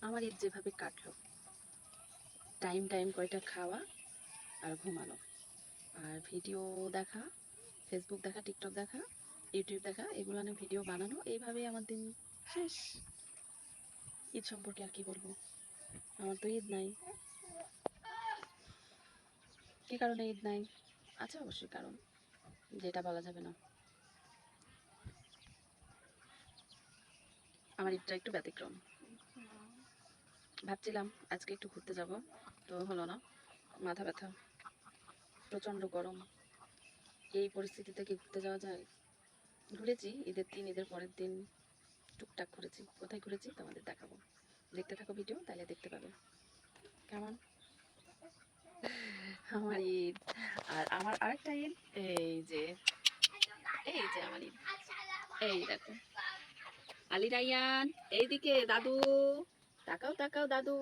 আমার ঈদ যেভাবে কাটলো, টাইম টাইম কয়টা খাওয়া আর ঘুমানো, আর ভিডিও দেখা, ফেসবুক দেখা, টিকটক দেখা, ইউটিউব দেখা, এগুলো নিয়ে ভিডিও বানানো, এইভাবেই আমার দিন শেষ। ঈদ সম্পর্কে আর কি বলবো, আমার তো ঈদ নাই। কি কারণে ঈদ নাই? আছে অবশ্যই কারণ, যেটা বলা যাবে না। আমার ঈদটা একটু ব্যতিক্রম। ভাবছিলাম আজকে একটু ঘুরতে যাব, তো হলো না। মাথা ব্যথা, প্রচন্ড গরম, এই পরিস্থিতিতে কি ঘুরতে যাওয়া যায়? ঘুরেছি ঈদের দিন, ঈদের পরের দিন টুকটাক ঘুরেছি। কোথায় ঘুরেছি তোমাদের দেখাবো, দেখতে থাকো ভিডিও, তাহলে দেখতে পাবে কেমন আমার ঈদ। আর আমার আরেকটা ঈদ, এই যে এই যে আমার ঈদ, এই দেখো আলী রাইয়ান, এইদিকে দাদু, তাকাও তাকাও দাদু।